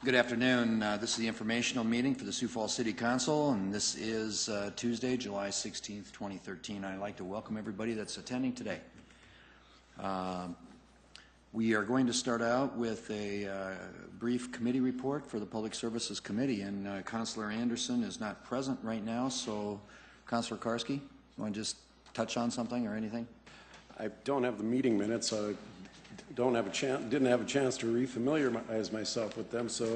Good afternoon. This is the informational meeting for the Sioux Falls City Council, and this is Tuesday, July 16th, 2013. I'd like to welcome everybody that's attending today. We are going to start out with a brief committee report for the Public Services Committee, and Councilor Anderson is not present right now, so Councilor Karski, you want to just touch on something or anything? I don't have the meeting minutes, so I didn't have a chance to refamiliarize myself with them, so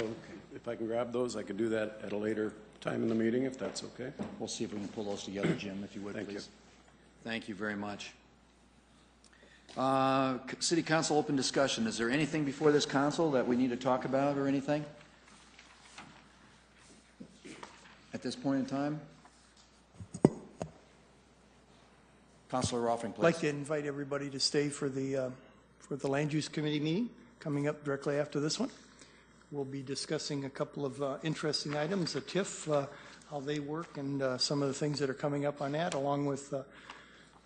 if I can grab those, I could do that at a later time in the meeting, if that's okay. We'll see if we can pull those together, Jim, if you would, Thank please. You. Thank you very much. City Council open discussion. Is there anything before this council that we need to talk about or anything at this point in time? Councilor Roffing, please. I'd like to invite everybody to stay for the Land Use Committee meeting coming up directly after this one. We'll be discussing a couple of interesting items, the TIF, how they work, and some of the things that are coming up on that, along with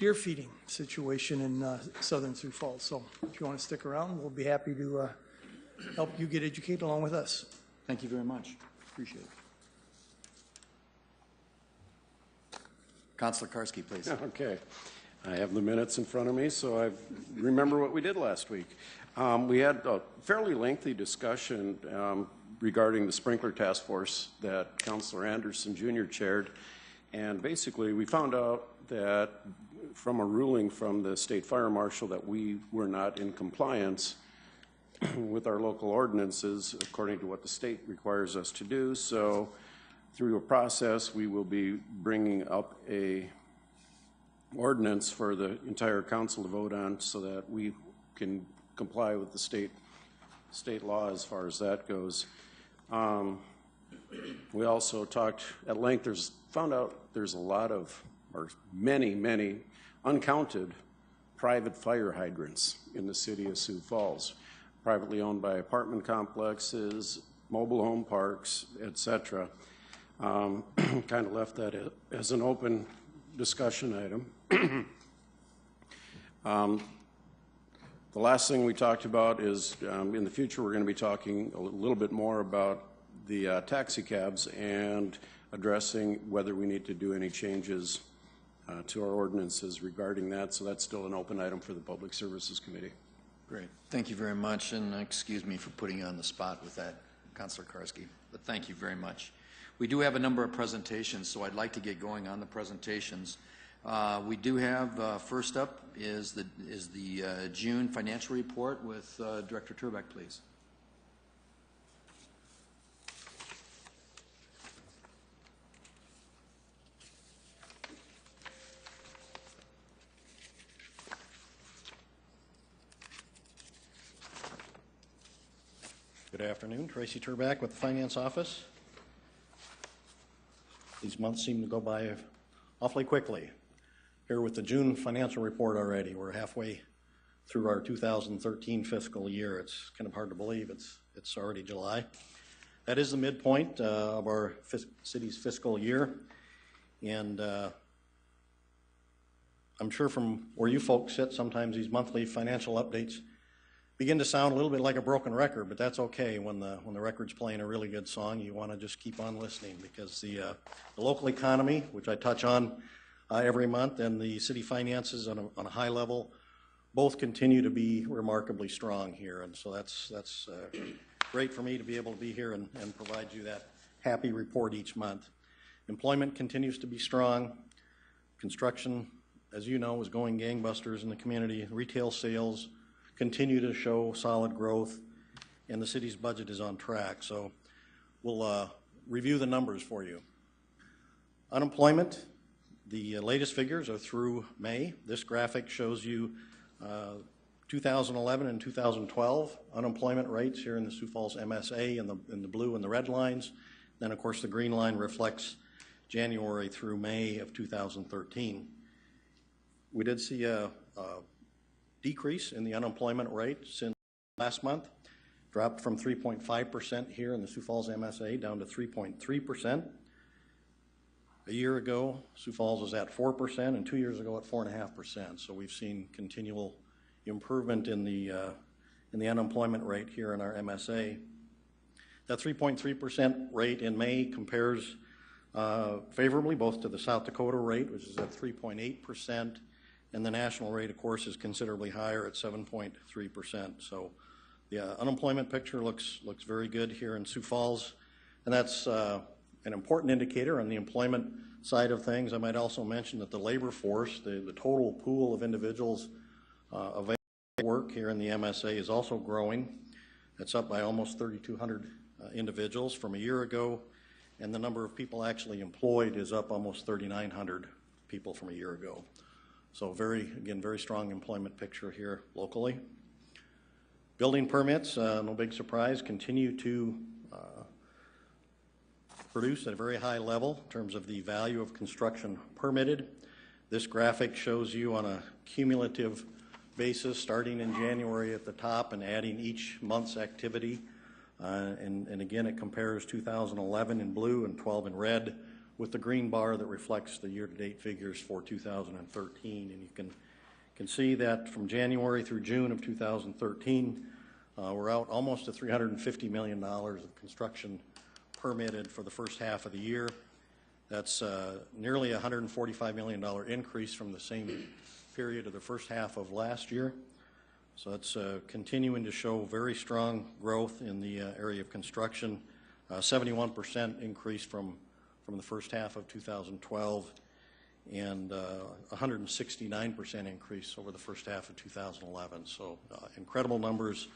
deer feeding situation in southern Sioux Falls. So if you want to stick around, we'll be happy to help you get educated along with us. Thank you very much. Appreciate it. Councilor Karski, please. Okay. I have the minutes in front of me, so I remember what we did last week. We had a fairly lengthy discussion regarding the sprinkler task force that Councilor Anderson Jr. chaired, and basically we found out that from a ruling from the state fire marshal that we were not in compliance with our local ordinances according to what the state requires us to do. So through a process, we will be bringing up a ordinance for the entire council to vote on so that we can comply with the state law as far as that goes. We also talked at length, found out there's a lot of, or many uncounted private fire hydrants in the city of Sioux Falls, privately owned by apartment complexes, mobile home parks, etc. Kind of left that as an open discussion item. The last thing we talked about is in the future we're going to be talking a little bit more about the taxi cabs and addressing whether we need to do any changes to our ordinances regarding that. So that's still an open item for the Public Services Committee. Great. Thank you very much, and excuse me for putting you on the spot with that, Councilor Karski, but thank you very much. We do have a number of presentations, so I'd like to get going on the presentations. We do have, first up is the June financial report with Director Turbeck, please. Good afternoon, Tracy Turbeck with the Finance Office. These months seem to go by awfully quickly. Here with the June financial report already, we're halfway through our 2013 fiscal year. It's kind of hard to believe it's already July. That is the midpoint of our city's fiscal year, and I'm sure from where you folks sit, sometimes these monthly financial updates begin to sound a little bit like a broken record, but that's okay. When the record's playing a really good song, you want to just keep on listening, because the local economy, which I touch on every month, and the city finances on a high level, both continue to be remarkably strong here, and so that's great for me to be able to be here and provide you that happy report each month. Employment continues to be strong. Construction, as you know, is going gangbusters in the community. Retail sales continue to show solid growth, and the city's budget is on track. So we'll review the numbers for you. Unemployment, the latest figures are through May. This graphic shows you 2011 and 2012 unemployment rates here in the Sioux Falls MSA in the blue and the red lines. Then, of course, the green line reflects January through May of 2013. We did see a decrease in the unemployment rate since last month, dropped from 3.5% here in the Sioux Falls MSA down to 3.3%. A year ago, Sioux Falls was at 4%, and 2 years ago at 4.5%. So we've seen continual improvement in the unemployment rate here in our MSA. That 3.3% rate in May compares favorably both to the South Dakota rate, which is at 3.8%, and the national rate, of course, is considerably higher at 7.3%. So the unemployment picture looks very good here in Sioux Falls, and that's an important indicator on the employment side of things. I might also mention that the labor force, the total pool of individuals available to work here in the MSA is also growing. It's up by almost 3,200 individuals from a year ago, and the number of people actually employed is up almost 3,900 people from a year ago. So again, very strong employment picture here locally. Building permits, no big surprise, continue to produce at a very high level in terms of the value of construction permitted. This graphic shows you on a cumulative basis, starting in January at the top and adding each month's activity. And again, it compares 2011 in blue and 12 in red with the green bar that reflects the year-to-date figures for 2013. And you can see that from January through June of 2013, we're out almost to $350 million of construction permitted for the first half of the year. That's nearly a $145 million increase from the same period of the first half of last year. So it's continuing to show very strong growth in the area of construction, 71% increase from the first half of 2012, and 169% increase over the first half of 2011. So incredible numbers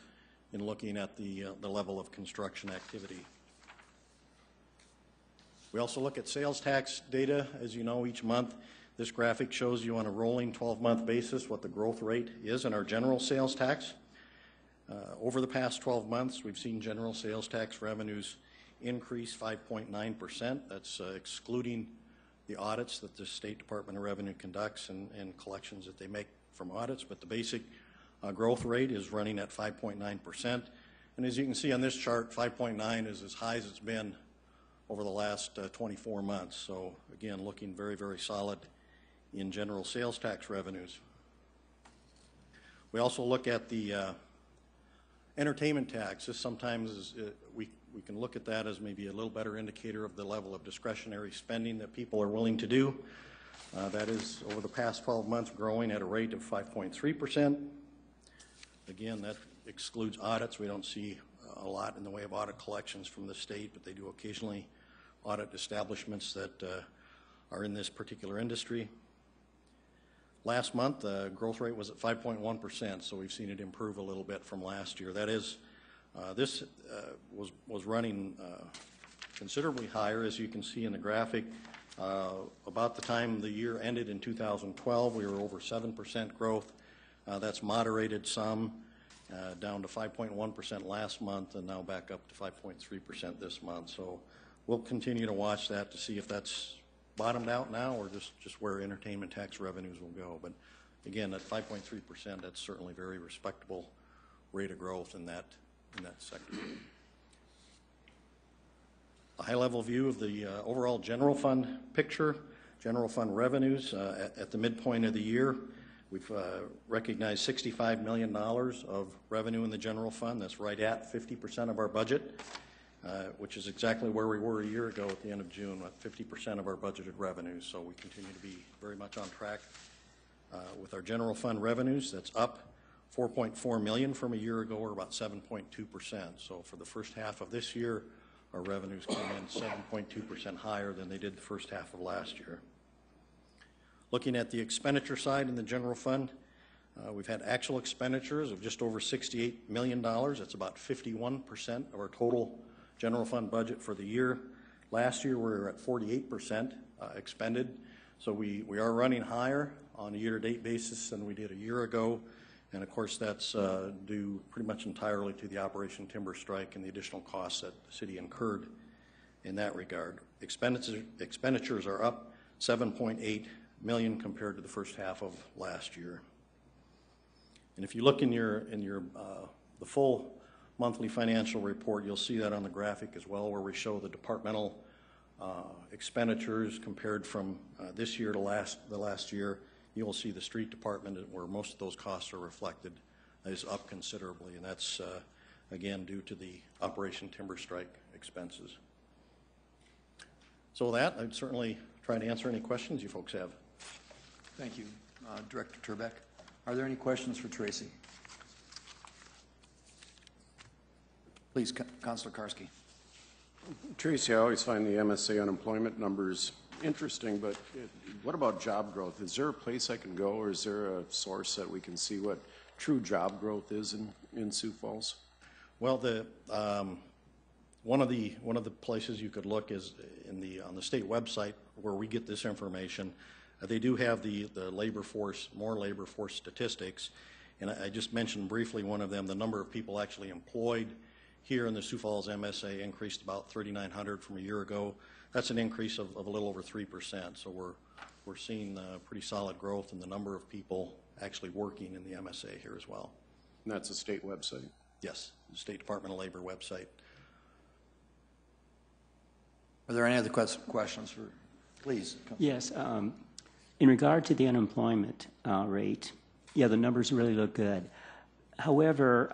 in looking at the level of construction activity. We also look at sales tax data, as you know, each month. This graphic shows you on a rolling 12-month basis what the growth rate is in our general sales tax. Over the past 12 months, we've seen general sales tax revenues increase 5.9%. That's excluding the audits that the State Department of Revenue conducts and collections that they make from audits, but the basic growth rate is running at 5.9%. And as you can see on this chart, 5.9 is as high as it's been over the last 24 months. So again, looking very, very solid in general sales tax revenues. We also look at the entertainment tax. This sometimes we can look at that as maybe a little better indicator of the level of discretionary spending that people are willing to do. That is, over the past 12 months, growing at a rate of 5.3%. Again, that excludes audits. We don't see a lot in the way of audit collections from the state, but they do occasionally audit establishments that are in this particular industry. Last month, the growth rate was at 5.1%, so we've seen it improve a little bit from last year. That is, this was running considerably higher, as you can see in the graphic. About the time the year ended in 2012, we were over 7% growth. That's moderated some, down to 5.1% last month, and now back up to 5.3% this month. So we'll continue to watch that to see if that's bottomed out now or just where entertainment tax revenues will go. But again, at 5.3%, that's certainly a very respectable rate of growth in that sector. A high-level view of the overall general fund picture, general fund revenues at the midpoint of the year. We've recognized $65 million of revenue in the general fund. That's right at 50% of our budget, which is exactly where we were a year ago at the end of June, at 50% of our budgeted revenues. So we continue to be very much on track with our general fund revenues. That's up $4.4 million from a year ago, or about 7.2%. So for the first half of this year, our revenues came in 7.2% higher than they did the first half of last year. Looking at the expenditure side in the general fund, we've had actual expenditures of just over $68 million. That's about 51% of our total general fund budget for the year. Last year, we were at 48% expended. So we are running higher on a year-to-date basis than we did a year ago. And of course, that's due pretty much entirely to the Operation Timber Strike and the additional costs that the city incurred in that regard. Expenditures are up $7.8 million compared to the first half of last year. And if you look in the full monthly financial report, you'll see that on the graphic as well, where we show the departmental expenditures compared from this year to the last year. You'll see the street department, where most of those costs are reflected, is up considerably, and that's again, due to the Operation Timber Strike expenses. So with that, I'd certainly try to answer any questions you folks have. Thank you. Director Turbeck, are there any questions for Tracy? Please, Councilor Karski. Tracy, I always find the MSA unemployment numbers interesting, but what about job growth? Is there a place I can go, or is there a source that we can see what true job growth is in Sioux Falls? Well, one of the places you could look is on the state website where we get this information. They do have the labor force, more labor force statistics, and I just mentioned briefly one of them. The number of people actually employed here in the Sioux Falls MSA increased about 3,900 from a year ago. That's an increase of a little over 3%. So we're seeing pretty solid growth in the number of people actually working in the MSA here as well. And that's a state website? Yes, the State Department of Labor website. Are there any other questions for, please? Yes. In regard to the unemployment rate, yeah, the numbers really look good. However,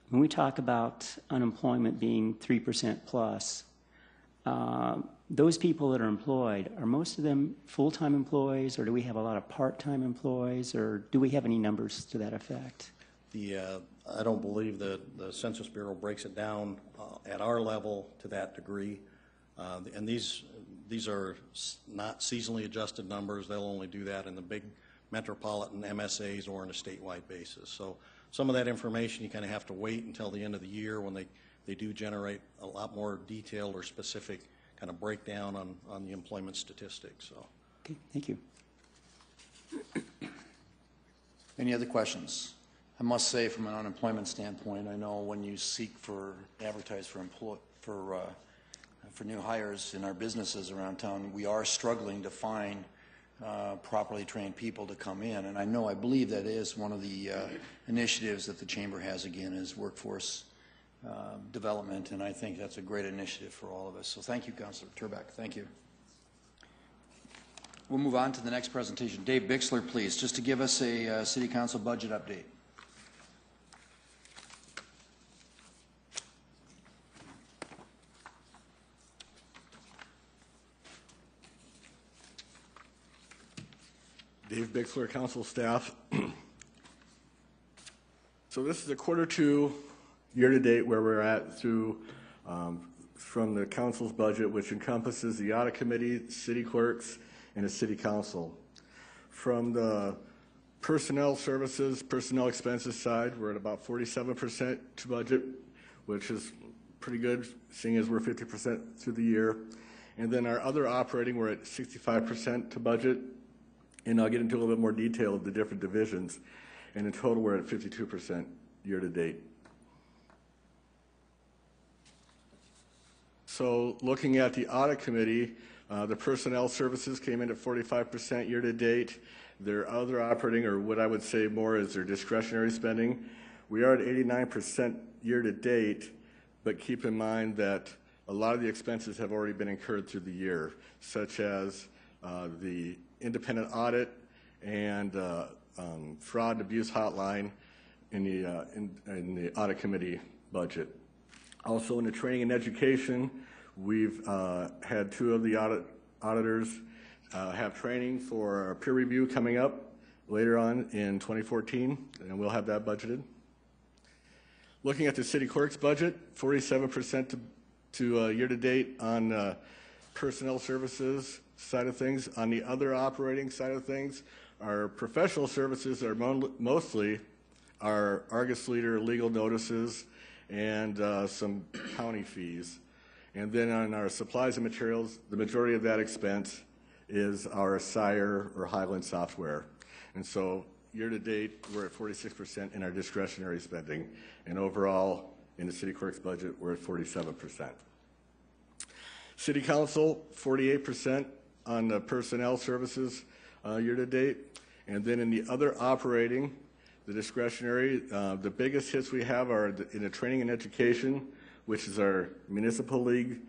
when we talk about unemployment being 3% plus, those people that are employed, are most of them full-time employees, or do we have a lot of part-time employees, or do we have any numbers to that effect? I don't believe that the Census Bureau breaks it down at our level to that degree. And these are not seasonally adjusted numbers. They'll only do that in the big metropolitan MSAs or on a statewide basis. So some of that information you kind of have to wait until the end of the year when they do generate a lot more detailed or specific kind of breakdown on the employment statistics. So. Okay, thank you. Any other questions? I must say, from an unemployment standpoint, I know when you advertise for new hires in our businesses around town, we are struggling to find properly trained people to come in. And I believe that is one of the initiatives that the Chamber has, again, is workforce development, and I think that's a great initiative for all of us. So thank you, Councilor Turbeck. Thank you. We'll move on to the next presentation. Dave Bixler, please, just to give us a City Council budget update. Dave Bixler, council staff. So this is a Q2 year-to-date where we're at through from the council's budget, which encompasses the audit committee, city clerks, and the city council. From the personnel services, personnel expenses side, we're at about 47% to budget, which is pretty good, seeing as we're 50% through the year. And then our other operating, we're at 65% to budget. And I'll get into a little bit more detail of the different divisions. And in total, we're at 52% year to date. So looking at the audit committee, the personnel services came in at 45% year to date. Their other operating, or what I would say more is their discretionary spending, we are at 89% year to date, but keep in mind that a lot of the expenses have already been incurred through the year, such as the independent audit and fraud and abuse hotline in the audit committee budget. Also in the training and education, we've had two of the auditors have training for peer review coming up later on in 2014, and we'll have that budgeted. Looking at the city clerk's budget, 47% to year to date on personnel services side of things. On the other operating side of things, our professional services are mostly our Argus Leader legal notices and some county fees. And then on our supplies and materials, the majority of that expense is our Sire or Highland software. And so year to date, we're at 46% in our discretionary spending. And overall, in the city clerk's budget, we're at 47%. City council, 48% on the personnel services year to date. And then in the other operating, the discretionary, the biggest hits we have are in the training and education, which is our municipal league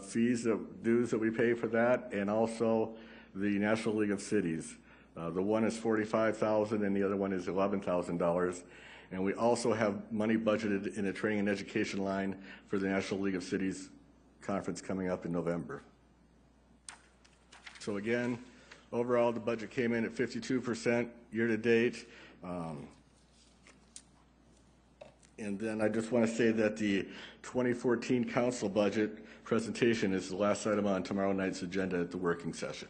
fees, dues that we pay for that, and also the National League of Cities. The one is $45,000 and the other one is $11,000. And we also have money budgeted in a training and education line for the National League of Cities conference coming up in November. So again, overall the budget came in at 52% year to date. And then I just want to say that the 2014 council budget presentation is the last item on tomorrow night's agenda at the working session.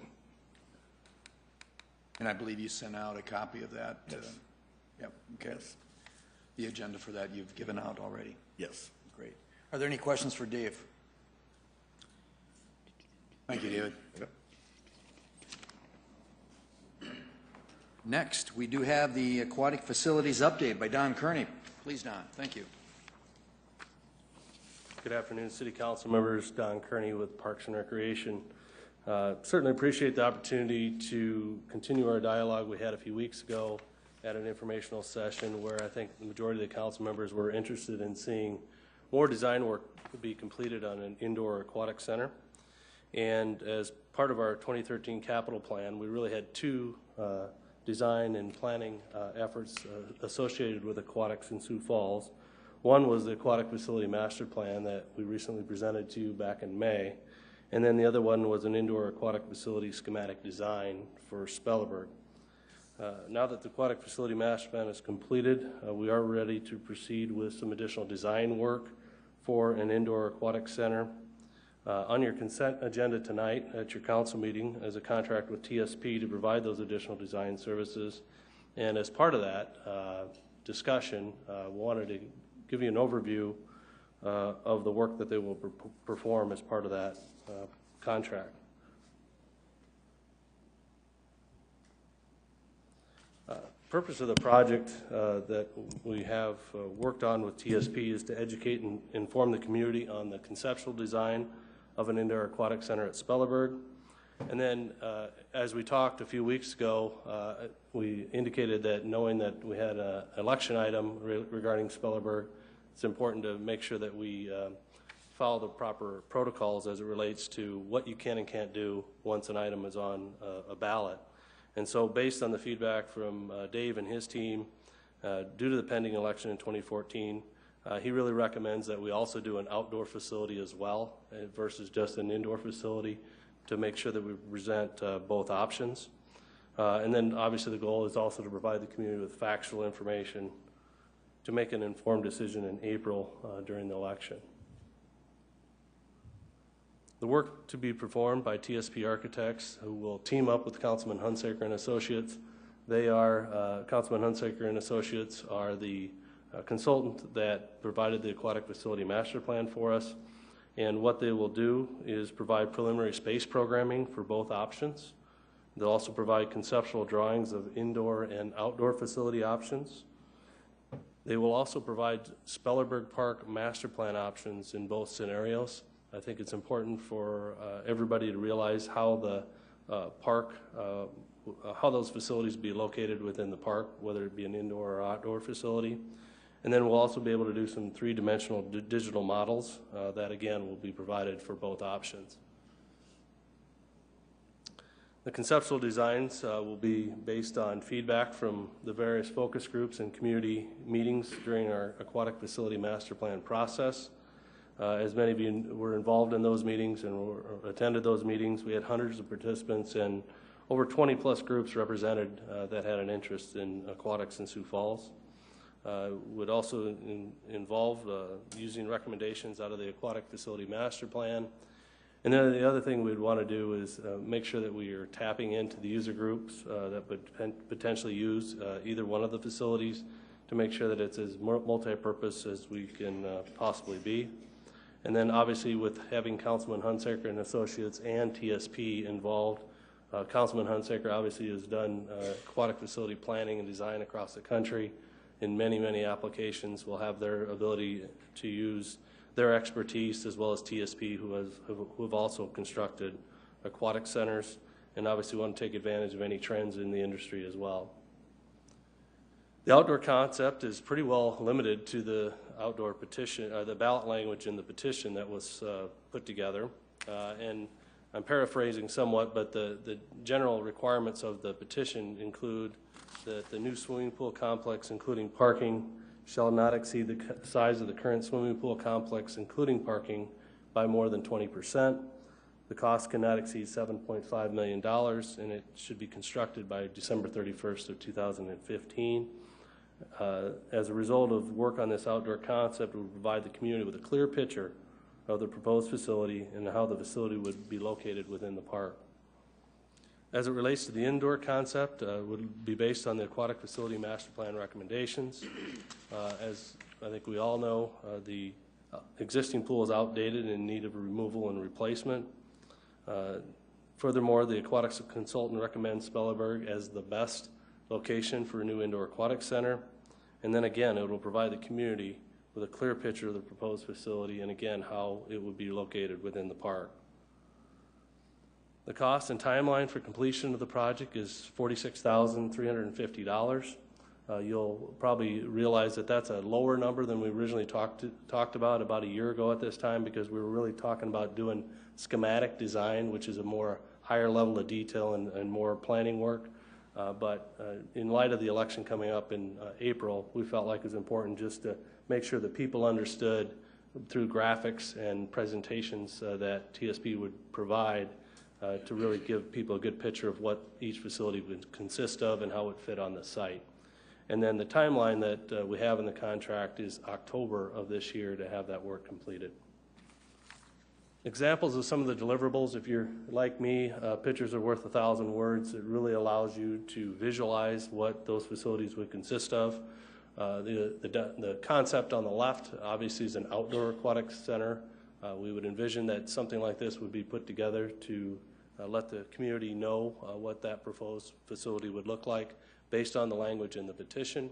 And I believe you sent out a copy of that? Yes. Yep, okay. Yes. The agenda for that you've given out already? Yes. Great. Are there any questions for Dave? Thank you, David. Yep. Next, we do have the aquatic facilities update by Don Kearney. Please, Don. Thank you. Good afternoon, City Council members. Don Kearney with Parks and Recreation. Certainly appreciate the opportunity to continue our dialogue we had a few weeks ago at an informational session where I think the majority of the council members were interested in seeing more design work be completed on an indoor aquatic center. And as part of our 2013 capital plan, we really had two design and planning efforts associated with aquatics in Sioux Falls. One was the aquatic facility master plan that we recently presented to you back in May. And then the other one was an indoor aquatic facility schematic design for Spelleberg. Now that the aquatic facility master plan is completed, we are ready to proceed with some additional design work for an indoor aquatic center. On your consent agenda tonight at your council meeting is a contract with TSP to provide those additional design services. And as part of that discussion, wanted to give you an overview of the work that they will perform as part of that contract. Purpose of the project that we have worked on with TSP is to educate and inform the community on the conceptual design of an indoor aquatic center at Spelleberg. And then as we talked a few weeks ago, we indicated that knowing that we had an election item regarding Spelleberg, it's important to make sure that we follow the proper protocols as it relates to what you can and can't do once an item is on a ballot. And so based on the feedback from Dave and his team, due to the pending election in 2014, he really recommends that we also do an outdoor facility as well versus just an indoor facility to make sure that we present both options. And then obviously the goal is also to provide the community with factual information to make an informed decision in April during the election. The work to be performed by TSP Architects, who will team up with Councilman Hunsaker and Associates. They are, Councilman Hunsaker and Associates are the consultant that provided the aquatic facility master plan for us. And what they will do is provide preliminary space programming for both options. They'll also provide conceptual drawings of indoor and outdoor facility options. They will also provide Spelleberg Park master plan options in both scenarios. I think it's important for everybody to realize how the park, how those facilities be located within the park, whether it be an indoor or outdoor facility. And then we'll also be able to do some three-dimensional digital models that, again, will be provided for both options. The conceptual designs will be based on feedback from the various focus groups and community meetings during our aquatic facility master plan process. As many of you were involved in those meetings and attended those meetings, we had hundreds of participants and over 20 plus groups represented that had an interest in aquatics in Sioux Falls. Would also involve using recommendations out of the aquatic facility master plan. And then the other thing we'd want to do is make sure that we are tapping into the user groups that would potentially use either one of the facilities to make sure that it's as multi-purpose as we can possibly be. And then obviously with having Councilman Hunsaker and Associates and TSP involved, Councilman Hunsaker obviously has done aquatic facility planning and design across the country in many, many applications. We'll have their ability to use their expertise as well as TSP who have also constructed aquatic centers and obviously want to take advantage of any trends in the industry as well. The outdoor concept is pretty well limited to the outdoor petition, the ballot language in the petition that was put together. And I'm paraphrasing somewhat, but the general requirements of the petition include that the new swimming pool complex, including parking, shall not exceed the size of the current swimming pool complex, including parking, by more than 20%. The cost cannot exceed $7.5 million, and it should be constructed by December 31st of 2015. As a result of work on this outdoor concept, it will provide the community with a clear picture of the proposed facility and how the facility would be located within the park. As it relates to the indoor concept, would be based on the aquatic facility master plan recommendations. As I think we all know, the existing pool is outdated and in need of removal and replacement. Furthermore, the aquatics consultant recommends Spelleberg as the best location for a new indoor aquatic center. And then again, it will provide the community with a clear picture of the proposed facility and again, how it would be located within the park. The cost and timeline for completion of the project is $46,350. You'll probably realize that that's a lower number than we originally talked about a year ago at this time, because we were really talking about doing schematic design, which is a more higher level of detail and more planning work. But in light of the election coming up in April, we felt like it was important just to make sure that people understood through graphics and presentations that TSP would provide to really give people a good picture of what each facility would consist of and how it fit on the site. And then the timeline that we have in the contract is October of this year to have that work completed. Examples of some of the deliverables, if you're like me, pictures are worth 1,000 words. It really allows you to visualize what those facilities would consist of. The concept on the left obviously is an outdoor aquatic center. We would envision that something like this would be put together to let the community know what that proposed facility would look like based on the language in the petition.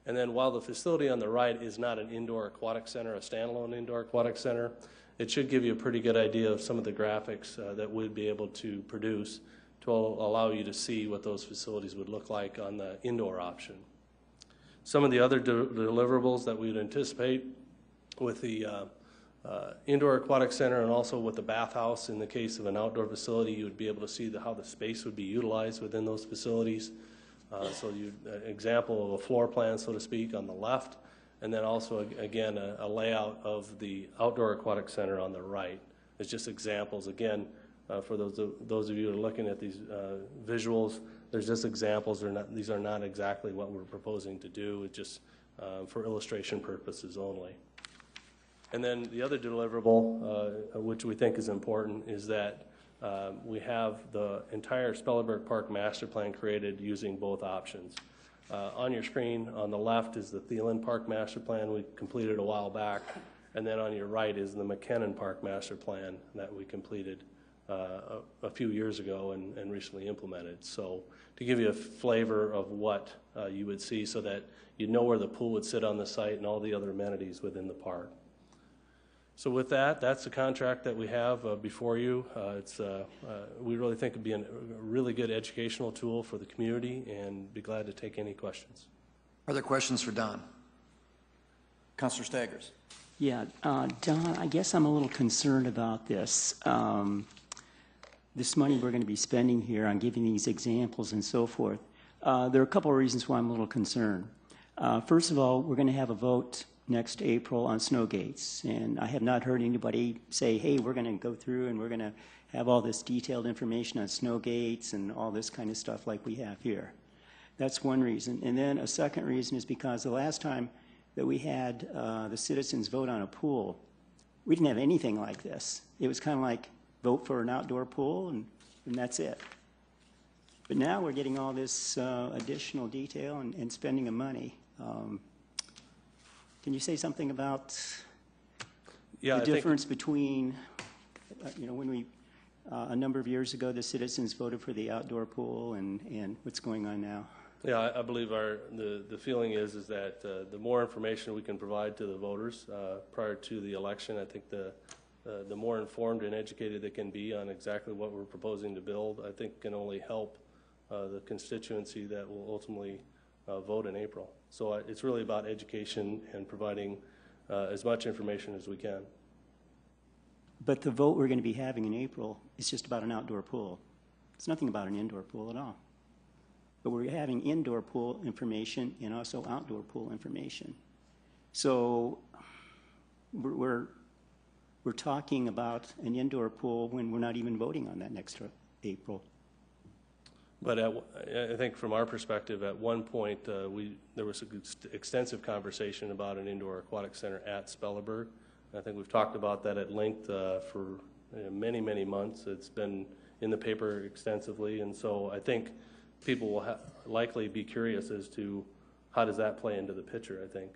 And then while the facility on the right is not an indoor aquatic center, a standalone indoor aquatic center, it should give you a pretty good idea of some of the graphics that we'd be able to produce to allow you to see what those facilities would look like on the indoor option. Some of the other deliverables that we would anticipate with the indoor aquatic center and also with the bathhouse, in the case of an outdoor facility, you would be able to see how the space would be utilized within those facilities. So example of a floor plan, so to speak, on the left, and then also, again, a layout of the outdoor aquatic center on the right. It's just examples. Again, for those of you who are looking at these visuals, there's just examples. These are not exactly what we're proposing to do. It's just for illustration purposes only. And then the other deliverable, which we think is important, is that we have the entire Spelleberg Park master plan created using both options. On your screen on the left is the Thielen Park master plan we completed a while back, and then on your right is the McKinnon Park master plan that we completed a few years ago and recently implemented. So to give you a flavor of what you would see so that you know where the pool would sit on the site and all the other amenities within the park. So with that, that's the contract that we have before you. We really think it'd be a really good educational tool for the community, and be glad to take any questions. Are there questions for Don? Councilor Staggers. Yeah, Don, I guess I'm a little concerned about this. This money we're going to be spending here on giving these examples and so forth. There are a couple of reasons why I'm a little concerned. First of all, we're going to have a vote next April on snow gates, and I have not heard anybody say, hey, we're going to go through and we're going to have all this detailed information on snow gates and all this kind of stuff like we have here. That's one reason. And then a second reason is because the last time that we had the citizens vote on a pool, we didn't have anything like this. It was kind of like vote for an outdoor pool and that's it. But now we're getting all this additional detail and spending of money. Can you say something about the difference between, when we, a number of years ago, the citizens voted for the outdoor pool and what's going on now? Yeah, I believe the feeling is that the more information we can provide to the voters prior to the election, I think the more informed and educated they can be on exactly what we're proposing to build, I think can only help the constituency that will ultimately vote in April. So it's really about education and providing as much information as we can. But the vote we're going to be having in April is just about an outdoor pool. It's nothing about an indoor pool at all. But we're having indoor pool information and also outdoor pool information. So we're talking about an indoor pool when we're not even voting on that next April. But I think from our perspective, at one point, there was an extensive conversation about an indoor aquatic center at Spelleberg. I think we've talked about that at length for many, many months. It's been in the paper extensively, and so I think people will likely be curious as to how does that play into the picture, I think.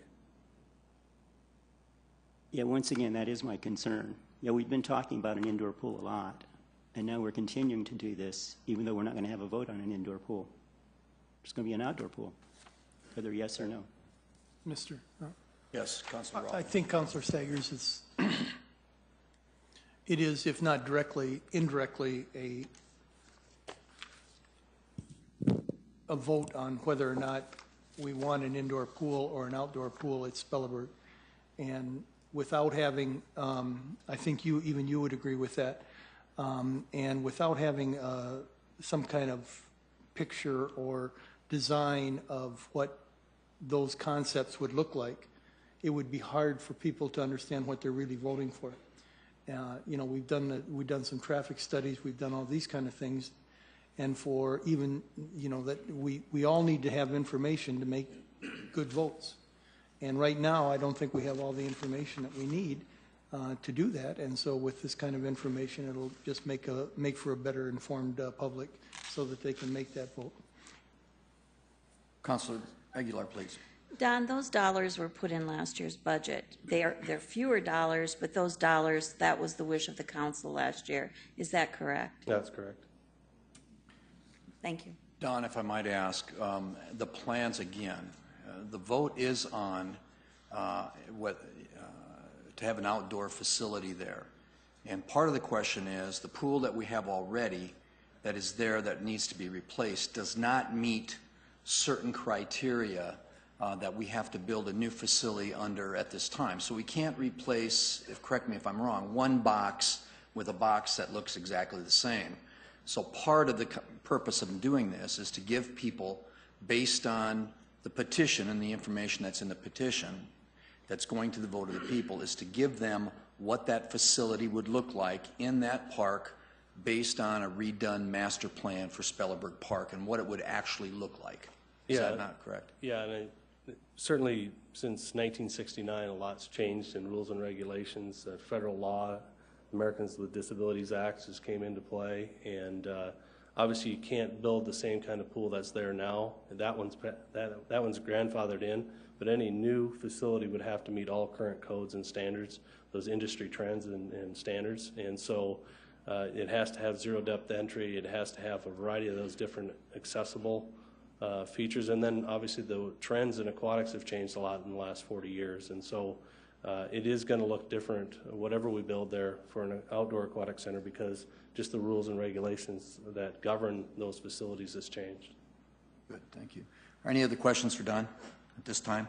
Yeah, once again, that is my concern. Yeah, we've been talking about an indoor pool a lot, and now we're continuing to do this, even though we're not going to have a vote on an indoor pool. It's going to be an outdoor pool, whether yes or no. Mr. Yes, Councilor Roth. I think Councilor Staggers is, it is, if not directly, indirectly, a vote on whether or not we want an indoor pool or an outdoor pool at Spelleberg. And without having, I think even you would agree with that, and without having some kind of picture or design of what those concepts would look like, it would be hard for people to understand what they're really voting for. You know, we've done some traffic studies, we've done all these kind of things, and for even, you know, that we all need to have information to make good votes. And right now, I don't think we have all the information that we need to do that. And so with this kind of information, it'll just make for a better informed public so that they can make that vote. Councilor Aguilar, please. Don, those dollars were put in last year's budget. They're fewer dollars, but those dollars, that was the wish of the council last year. Is that correct? That's correct. Thank you. Don, if I might ask, the plans again, the vote is on to have an outdoor facility there. And part of the question is the pool that we have already that is there that needs to be replaced does not meet certain criteria that we have to build a new facility under at this time. So we can't replace, correct me if I'm wrong, one box with a box that looks exactly the same. So part of the purpose of doing this is to give people, based on the petition and the information that's in the petition that's going to the vote of the people, is to give them what that facility would look like in that park based on a redone master plan for Spelleberg Park and what it would actually look like. Is that not correct? Yeah, and certainly since 1969, a lot's changed in rules and regulations. Federal law, Americans with Disabilities Act just came into play, and obviously you can't build the same kind of pool that's there now. That one's grandfathered in, but any new facility would have to meet all current codes and standards, those industry trends and standards. And so it has to have zero depth entry. It has to have a variety of those different accessible features. And then obviously the trends in aquatics have changed a lot in the last 40 years. And so it is going to look different, whatever we build there for an outdoor aquatic center, because just the rules and regulations that govern those facilities has changed. Good, thank you. Are any other questions for Don at this time?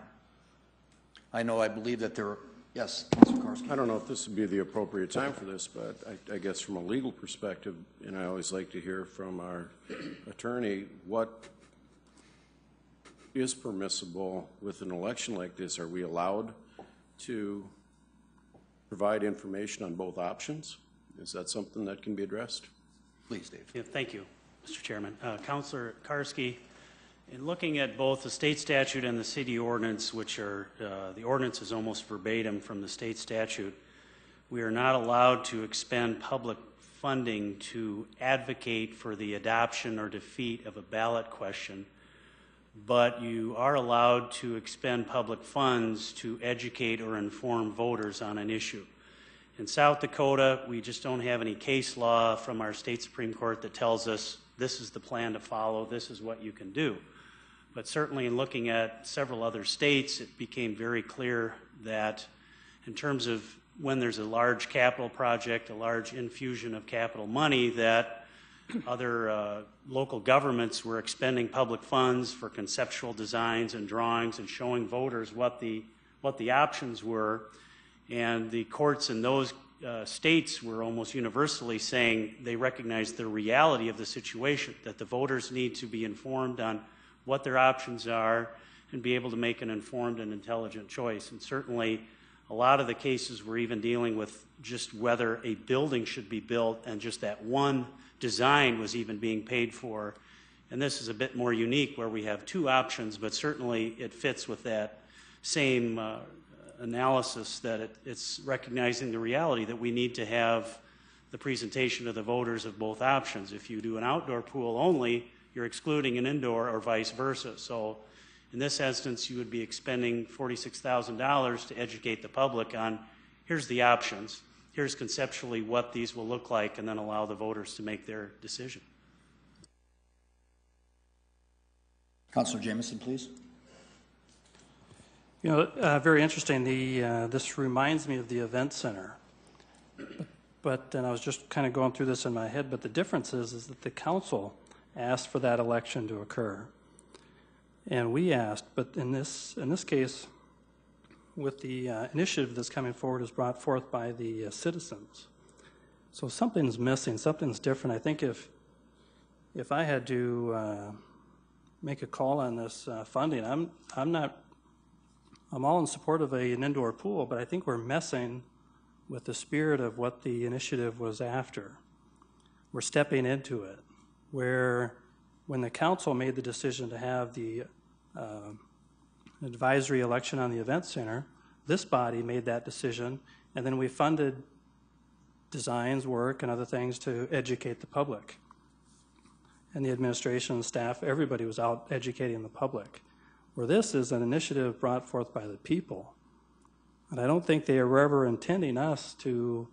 I believe that there are, yes, Councilor Karski. I don't know if this would be the appropriate time for this, but I guess from a legal perspective, and I always like to hear from our attorney, what is permissible with an election like this? Are we allowed to provide information on both options? Is that something that can be addressed? Please, Dave. Yeah, thank you, Mr. Chairman. Councilor Karski, in looking at both the state statute and the city ordinance, which are, the ordinance is almost verbatim from the state statute, we are not allowed to expend public funding to advocate for the adoption or defeat of a ballot question, but you are allowed to expend public funds to educate or inform voters on an issue. In South Dakota, we just don't have any case law from our state Supreme Court that tells us this is the plan to follow, this is what you can do. But certainly in looking at several other states, it became very clear that in terms of when there's a large capital project, a large infusion of capital money, that other local governments were expending public funds for conceptual designs and drawings and showing voters what the options were. And the courts in those states were almost universally saying they recognize the reality of the situation, that the voters need to be informed on what their options are and be able to make an informed and intelligent choice. And certainly a lot of the cases were even dealing with just whether a building should be built, and just that one design was even being paid for. And this is a bit more unique where we have two options, but certainly it fits with that same analysis that it's recognizing the reality that we need to have the presentation to the voters of both options. If you do an outdoor pool only, you're excluding an indoor, or vice versa. So in this instance, you would be expending $46,000 to educate the public on, here's the options, here's conceptually what these will look like, and then allow the voters to make their decision. Councilor Jameson, please. You know, very interesting. This reminds me of the event center. But then I was just kind of going through this in my head. But the difference is that the council asked for that election to occur, and we asked. But in this case, with the initiative that's coming forward, is brought forth by the citizens. So something's missing. Something's different. I think if I had to make a call on this funding, I'm all in support of an indoor pool, but I think we're messing with the spirit of what the initiative was after. We're stepping into it, where when the council made the decision to have the advisory election on the event center, this body made that decision, and then we funded designs, work, and other things to educate the public. And the administration and staff, everybody was out educating the public. Where this is an initiative brought forth by the people. And I don't think they were ever intending us to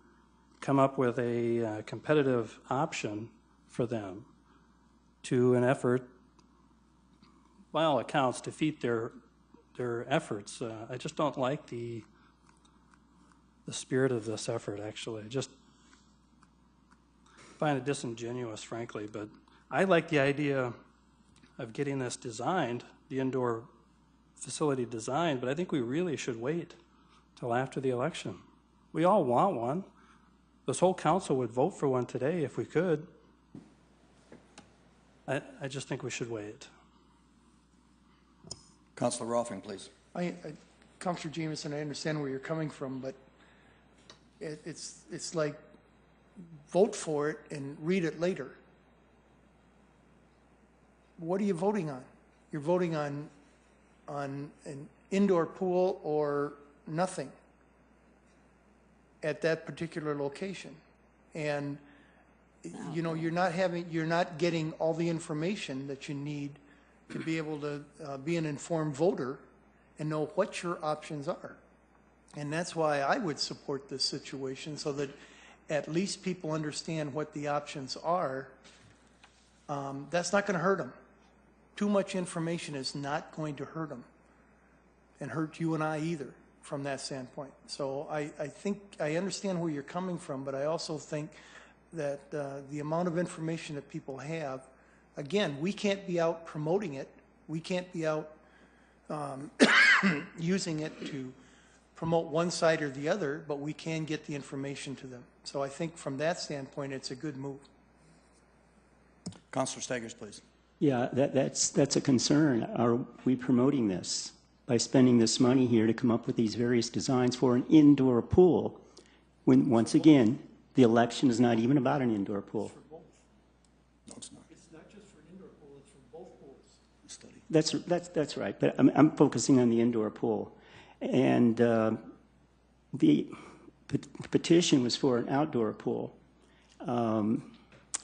come up with a competitive option for them to an effort, by all accounts, defeat their efforts. I just don't like the spirit of this effort, actually. I just find it disingenuous, frankly. But I like the idea of getting this designed, the indoor facility designed, but I think we really should wait till after the election. We all want one. This whole council would vote for one today if we could. I just think we should wait. Councilor Rolfing, please. Councilor Jameson, I understand where you're coming from, but it's like vote for it and read it later. What are you voting on? You're voting on an indoor pool or nothing at that particular location. And you know, you're not getting all the information that you need to be able to be an informed voter and know what your options are. And that's why I would support this situation, so that at least people understand what the options are. That's not going to hurt them. Too much information is not going to hurt them, and hurt you and I either from that standpoint. So I think I understand where you're coming from, but I also think that the amount of information that people have, again, we can't be out promoting it. We can't be out using it to promote one side or the other, but we can get the information to them. So I think from that standpoint, it's a good move. Councilor Staggers, please. Yeah, that's a concern. Are we promoting this by spending this money here to come up with these various designs for an indoor pool, when, once again, the election is not even about an indoor pool? No, it's not. It's not just for an indoor pool, it's for both pools. That's right, but I'm focusing on the indoor pool. And the petition was for an outdoor pool.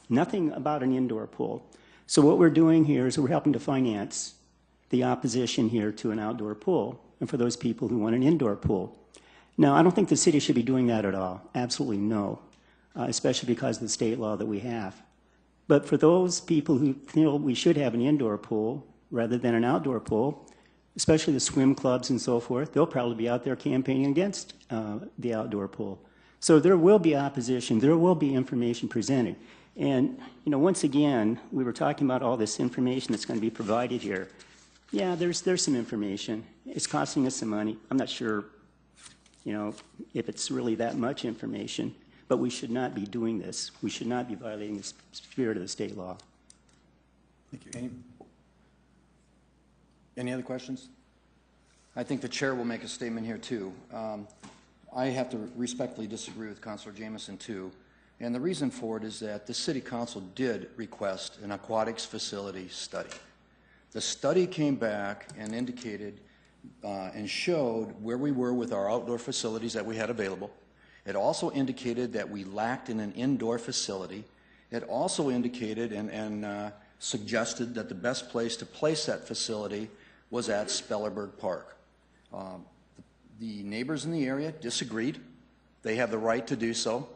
Nothing about an indoor pool. So what we're doing here is we're helping to finance the opposition here to an outdoor pool, and for those people who want an indoor pool. Now, I don't think the city should be doing that at all. Absolutely no, especially because of the state law that we have. But for those people who feel we should have an indoor pool rather than an outdoor pool, especially the swim clubs and so forth, they'll probably be out there campaigning against the outdoor pool. So there will be opposition. There will be information presented. And, you know, once again, we were talking about all this information that's going to be provided here. Yeah, there's some information. It's costing us some money. I'm not sure you know, if it's really that much information. But we should not be doing this. We should not be violating the spirit of the state law. Thank you. Any other questions? I think the chair will make a statement here, too. I have to respectfully disagree with Councilor Jamison, too. And the reason for it is that the City Council did request an aquatics facility study. The study came back and indicated and showed where we were with our outdoor facilities that we had available. It also indicated that we lacked in an indoor facility. It also indicated and suggested that the best place to place that facility was at Spellerberg Park. The neighbors in the area disagreed. They have the right to do so.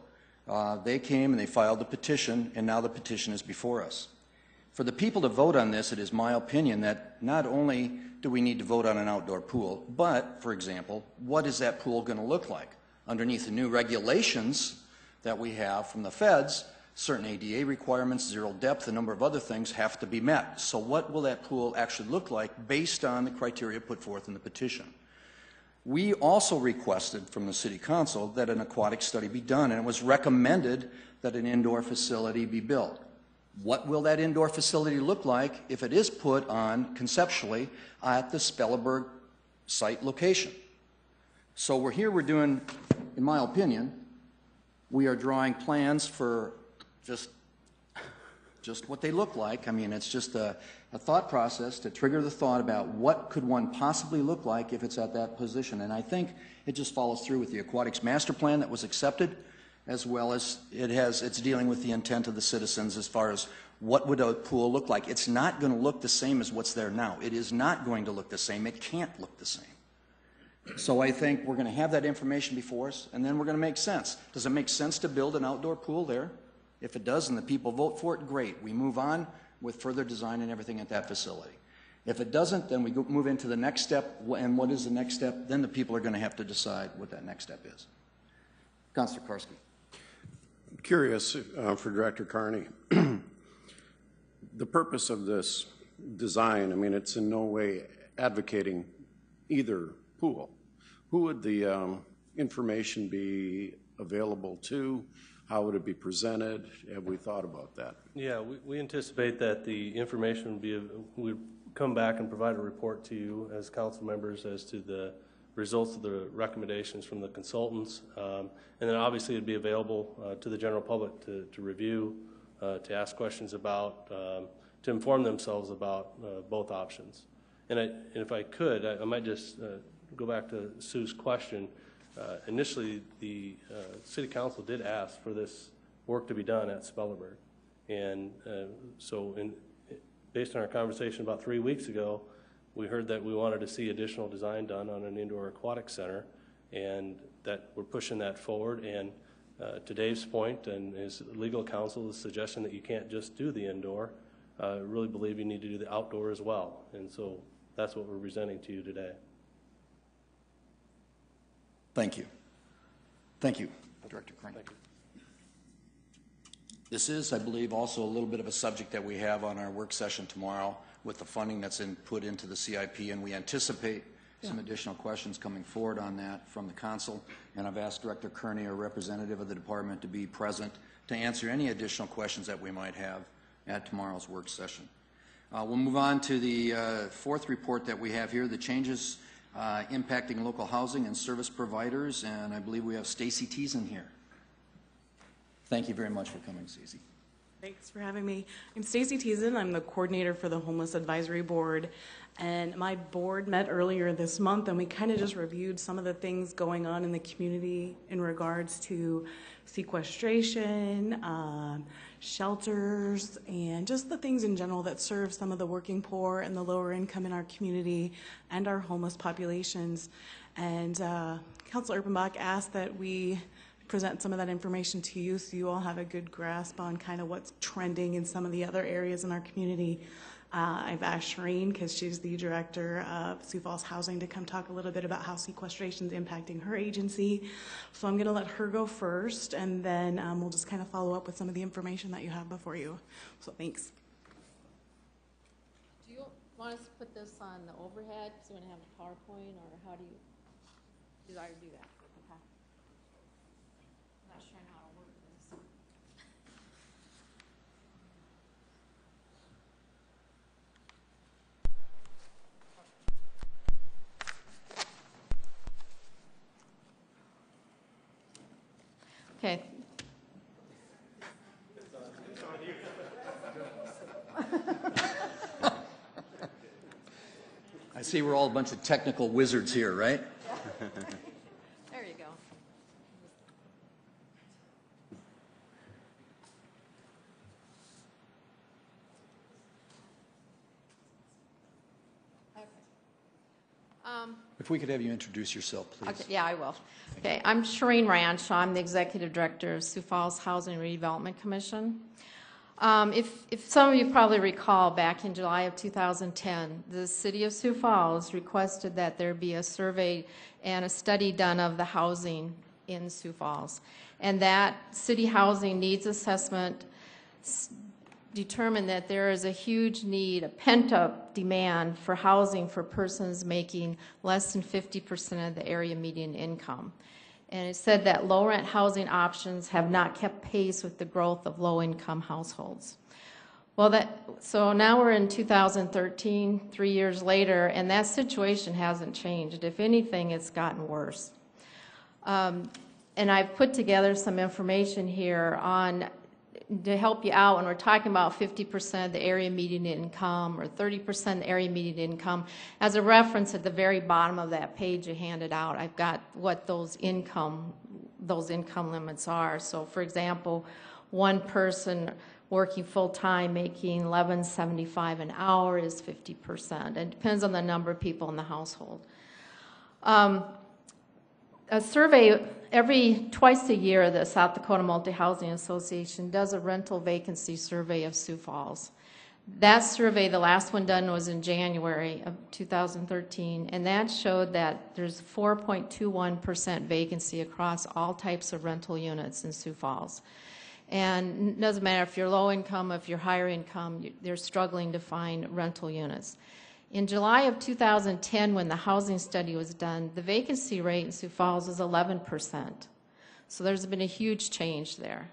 They came and they filed the petition, and now the petition is before us. For the people to vote on this, it is my opinion that not only do we need to vote on an outdoor pool, but, for example, what is that pool going to look like? Underneath the new regulations that we have from the feds, certain ADA requirements, zero depth, a number of other things have to be met. So what will that pool actually look like based on the criteria put forth in the petition? We also requested from the City Council that an aquatic study be done, and it was recommended that an indoor facility be built. What will that indoor facility look like if it is put on conceptually at the Spellerberg site location? So we're doing, in my opinion, we are drawing plans for just what they look like. I mean, it's just a thought process to trigger the thought about what could one possibly look like if it's at that position. And I think it just follows through with the aquatics master plan that was accepted, as well as it's dealing with the intent of the citizens as far as what would a pool look like. It's not going to look the same as what's there now. It is not going to look the same. It can't look the same. So I think we're going to have that information before us, and then we're going to make sense. Does it make sense to build an outdoor pool there? If it does and the people vote for it, great. We move on with further design and everything at that facility. If it doesn't, then we move into the next step. And what is the next step? Then the people are going to have to decide what that next step is. Councilor Karski. I'm curious for Director Carney. The purpose of this design, I mean, it's in no way advocating either pool. Who would the information be available to? How would it be presented? Have we thought about that? Yeah, we anticipate that the information would come back and provide a report to you as council members as to the results of the recommendations from the consultants. And then obviously it'd be available to the general public to review, to ask questions about, to inform themselves about both options. And if I could, I might just go back to Sue's question. Initially, the City Council did ask for this work to be done at Spellerberg. And based on our conversation about 3 weeks ago, we heard that we wanted to see additional design done on an indoor aquatic center, and that we're pushing that forward. And to Dave's point and his legal counsel, is suggesting that you can't just do the indoor. I really believe you need to do the outdoor as well. And so that's what we're presenting to you today. Thank you. Thank you, Director Crane. Thank you. This is, I believe, also a little bit of a subject that we have on our work session tomorrow with the funding that's put into the CIP, and we anticipate some additional questions coming forward on that from the council. And I've asked Director Kearney, or representative of the department, to be present to answer any additional questions that we might have at tomorrow's work session. We'll move on to the fourth report that we have here, the changes impacting local housing and service providers, and I believe we have Stacy Teason here. Thank you very much for coming, Stacy. Thanks for having me. I'm Stacy Teason. I'm the coordinator for the Homeless Advisory Board, and my board met earlier this month, and we kind of just reviewed some of the things going on in the community in regards to sequestration, shelters, and just the things in general that serve some of the working poor and the lower income in our community and our homeless populations. And Councilor Urbanbach asked that we present some of that information to you so you all have a good grasp on kind of what's trending in some of the other areas in our community. I've asked Shireen, because she's the director of Sioux Falls Housing, to come talk a little bit about how sequestration is impacting her agency. So I'm going to let her go first, and then we'll just kind of follow up with some of the information that you have before you. So thanks. Do you want us to put this on the overhead, so we're going to have a PowerPoint, or how do you desire to do that? Okay. I see we're all a bunch of technical wizards here, right? There you go. If we could have you introduce yourself, please. Okay, yeah, I will. Okay, I'm Shireen Ranch. I'm the Executive Director of Sioux Falls Housing and Redevelopment Commission. If some of you probably recall, back in July of 2010, the City of Sioux Falls requested that there be a survey and a study done of the housing in Sioux Falls. And that city housing needs assessment determined that there is a huge need, a pent-up demand for housing for persons making less than 50% of the area median income. And it said that low-rent housing options have not kept pace with the growth of low-income households. Well, so now we're in 2013, 3 years later, and that situation hasn't changed. If anything, it's gotten worse. And I've put together some information here on to help you out when we're talking about 50% of the area median income or 30% of the area median income. As a reference, at the very bottom of that page you handed out, I've got what those income limits are. So, for example, one person working full-time making $11.75 an hour is 50%. It depends on the number of people in the household. A survey twice a year, the South Dakota Multi-Housing Association does a rental vacancy survey of Sioux Falls. That survey, the last one done was in January of 2013, and that showed that there's 4.21% vacancy across all types of rental units in Sioux Falls. And it doesn't matter if you're low income, if you're higher income, they're struggling to find rental units. In July of 2010, when the housing study was done, the vacancy rate in Sioux Falls was 11%. So there's been a huge change there.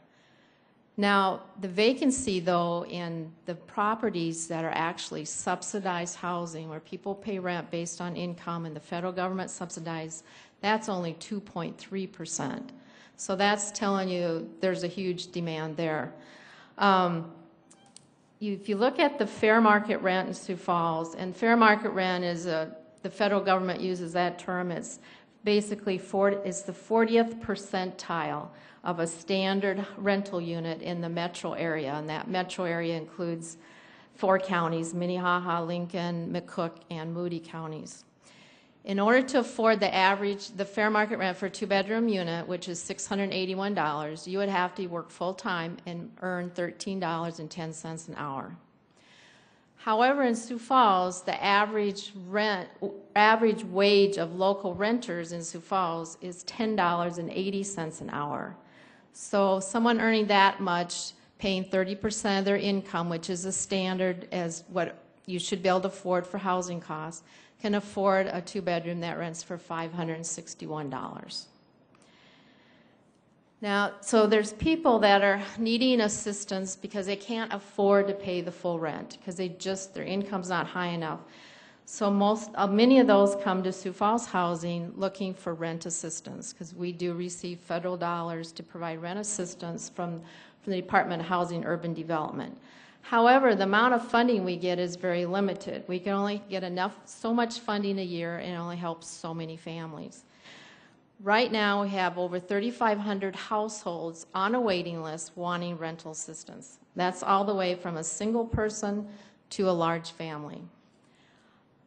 Now, the vacancy, though, in the properties that are actually subsidized housing, where people pay rent based on income and the federal government subsidizes, that's only 2.3%. So that's telling you there's a huge demand there. If you look at the fair market rent in Sioux Falls, and fair market rent is the federal government uses that term, it's basically it's the 40th percentile of a standard rental unit in the metro area, and that metro area includes 4 counties, Minnehaha, Lincoln, McCook, and Moody counties. In order to afford the fair market rent for a 2-bedroom unit, which is $681, you would have to work full-time and earn $13.10 an hour. However, in Sioux Falls, the average wage of local renters in Sioux Falls is $10.80 an hour. So someone earning that much, paying 30% of their income, which is a standard as what you should be able to afford for housing costs, can afford a 2-bedroom that rents for $561. Now, so there's people that are needing assistance because they can't afford to pay the full rent because their income's not high enough. So many of those come to Sioux Falls Housing looking for rent assistance because we do receive federal dollars to provide rent assistance from the Department of Housing and Urban Development. However, the amount of funding we get is very limited. We can only get so much funding a year, and it only helps so many families. Right now, we have over 3,500 households on a waiting list wanting rental assistance. That's all the way from a single person to a large family.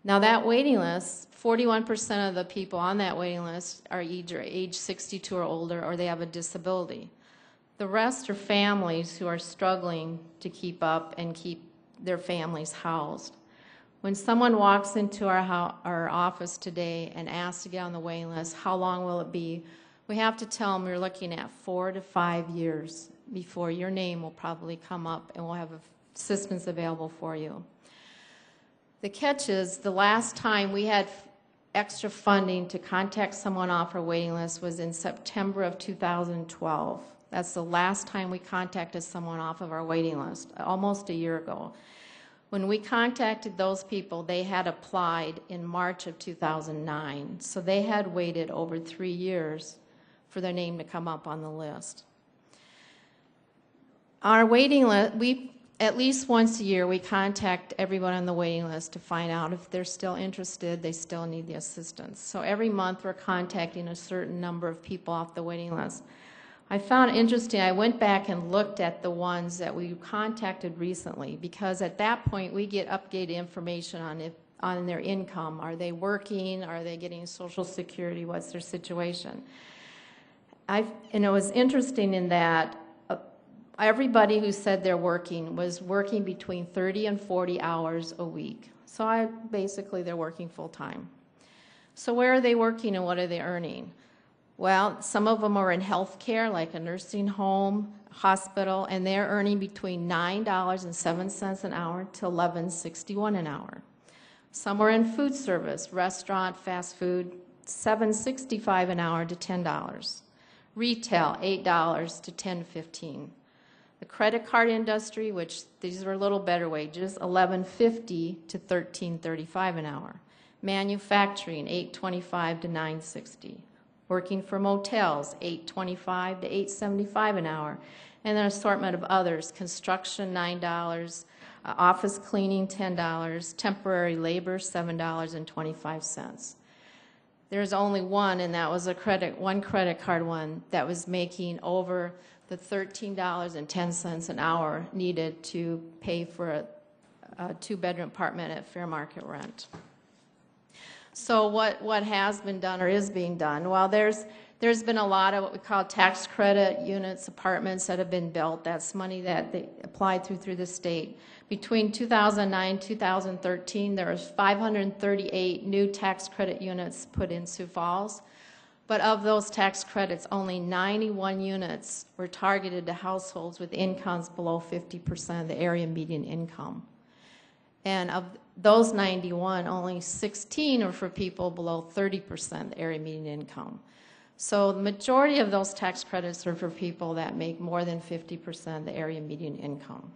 Now, that waiting list, 41% of the people on that waiting list are either age 62 or older, or they have a disability. The rest are families who are struggling to keep up and keep their families housed. When someone walks into our office today and asks to get on the waiting list, how long will it be? We have to tell them we're looking at 4 to 5 years before your name will probably come up and we'll have assistance available for you. The catch is the last time we had extra funding to contact someone off our waiting list was in September of 2012. That's the last time we contacted someone off of our waiting list, almost a year ago. When we contacted those people, they had applied in March of 2009, so they had waited over 3 years for their name to come up on the list. Our waiting list, at least once a year, we contact everyone on the waiting list to find out if they're still interested, they still need the assistance. So every month we're contacting a certain number of people off the waiting list. I found it interesting, I went back and looked at the ones that we contacted recently, because at that point we get updated information on their income. Are they working? Are they getting Social Security? What's their situation? And it was interesting in that everybody who said they're working was working between 30 and 40 hours a week. So basically they're working full time. So where are they working and what are they earning? Well, some of them are in health care, like a nursing home, hospital, and they're earning between $9.07 an hour to $11.61 an hour. Some are in food service, restaurant, fast food, $7.65 an hour to $10. Retail, $8 to $10.15. The credit card industry, which these are a little better wages, $11.50 to $13.35 an hour. Manufacturing, $8.25 to $9.60. Working for motels, $8.25 to $8.75 an hour. And an assortment of others, construction, $9, office cleaning, $10, temporary labor, $7.25. There's only one, and that was one credit card one that was making over the $13.10 an hour needed to pay for a two-bedroom apartment at fair market rent. So what has been done or is being done? Well, there's been a lot of what we call tax credit units, apartments that have been built. That's money that they applied through the state. Between 2009 and 2013, there was 538 new tax credit units put in Sioux Falls. But of those tax credits, only 91 units were targeted to households with incomes below 50% of the area median income. And of those 91, only 16 are for people below 30% of the area median income. So the majority of those tax credits are for people that make more than 50% of the area median income.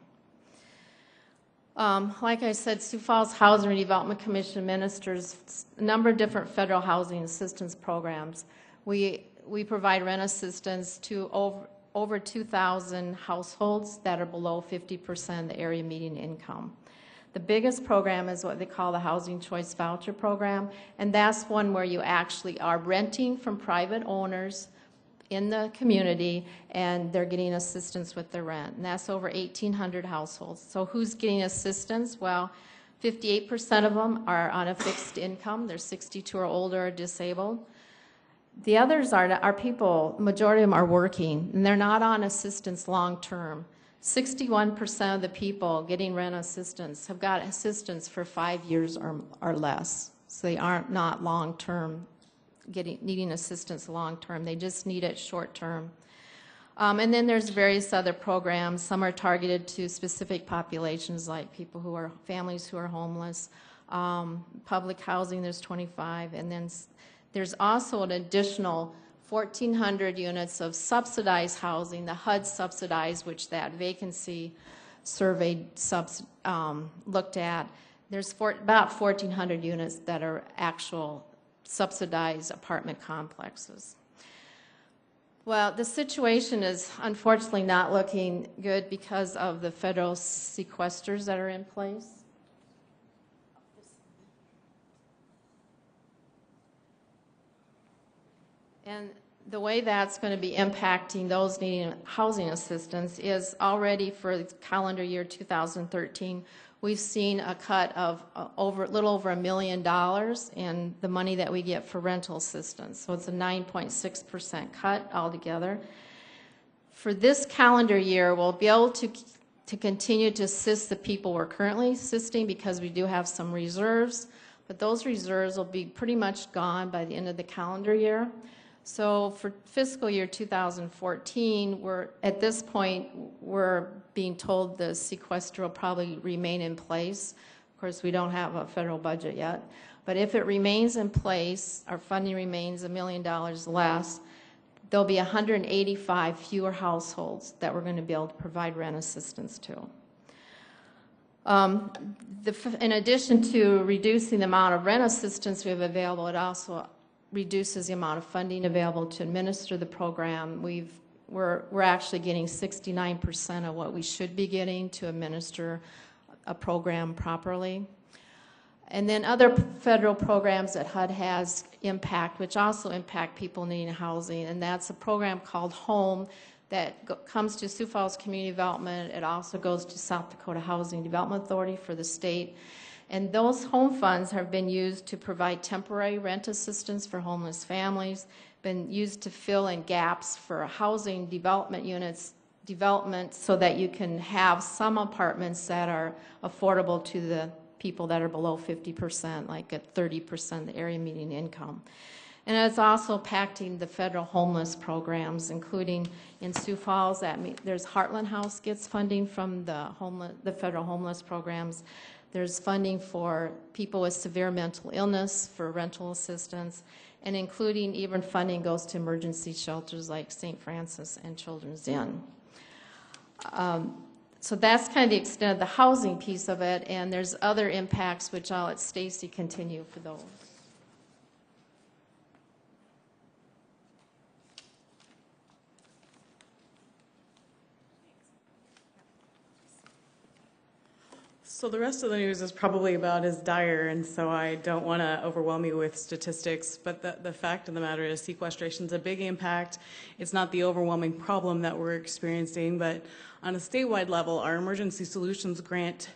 Like I said, Sioux Falls Housing and Redevelopment Commission administers a number of different federal housing assistance programs. We provide rent assistance to over 2,000 households that are below 50% of the area median income. The biggest program is what they call the Housing Choice Voucher Program, and that's one where you actually are renting from private owners in the community, and they're getting assistance with their rent, and that's over 1,800 households. So who's getting assistance? Well, 58% of them are on a fixed income. They're 62 or older or disabled. The others are people, majority of them are working, and they're not on assistance long term. 61% of the people getting rent assistance have got assistance for 5 years or less. So they aren't not long term, needing assistance long term. They just need it short term. And then there's various other programs. Some are targeted to specific populations, like people who are families who are homeless. Public housing, there's 25, and then there's also an additional 1,400 units of subsidized housing, the HUD subsidized, which that vacancy survey looked at. There's about 1,400 units that are actual subsidized apartment complexes. Well, the situation is unfortunately not looking good because of the federal sequesters that are in place. And the way that's going to be impacting those needing housing assistance is already for the calendar year 2013, we've seen a cut of a little over $1 million in the money that we get for rental assistance. So it's a 9.6% cut altogether. For this calendar year, we'll be able to continue to assist the people we're currently assisting because we do have some reserves, but those reserves will be pretty much gone by the end of the calendar year. So for fiscal year 2014, at this point, we're being told the sequester will probably remain in place. Of course, we don't have a federal budget yet. But if it remains in place, our funding remains $1 million less, there'll be 185 fewer households that we're going to be able to provide rent assistance to. In addition to reducing the amount of rent assistance we have available, it also reduces the amount of funding available to administer the program. We're actually getting 69% of what we should be getting to administer a program properly. And then other federal programs that HUD has impact, which also impact people needing housing, and that's a program called HOME that comes to Sioux Falls Community Development. It also goes to South Dakota Housing Development Authority for the state. And those home funds have been used to provide temporary rent assistance for homeless families, been used to fill in gaps for housing development units, so that you can have some apartments that are affordable to the people that are below 50%, like at 30% of the area median income. And it's also impacting the federal homeless programs, including in Sioux Falls, there's Heartland House gets funding from the federal homeless programs. There's funding for people with severe mental illness for rental assistance, and including even funding goes to emergency shelters like St. Francis and Children's Inn. So that's kind of the extent of the housing piece of it, and there's other impacts which I'll let Stacy continue for those. So the rest of the news is probably about as dire, and so I don't want to overwhelm you with statistics, but the fact of the matter is sequestration is a big impact. It's not the overwhelming problem that we're experiencing, but on a statewide level, our emergency solutions grant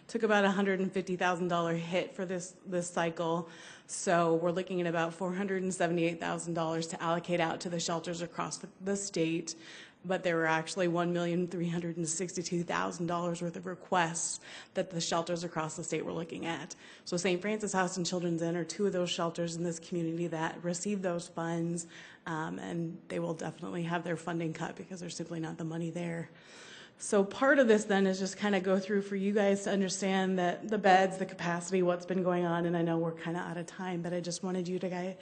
took about a $150,000 hit for this cycle. So we're looking at about $478,000 to allocate out to the shelters across the state. But there were actually $1,362,000 worth of requests that the shelters across the state were looking at. So St. Francis House and Children's Inn are two of those shelters in this community that received those funds, and they will definitely have their funding cut because there's simply not the money there. So part of this then is just kind of go through for you guys to understand that the beds, the capacity, what's been going on, and I know we're kind of out of time, but I just wanted you to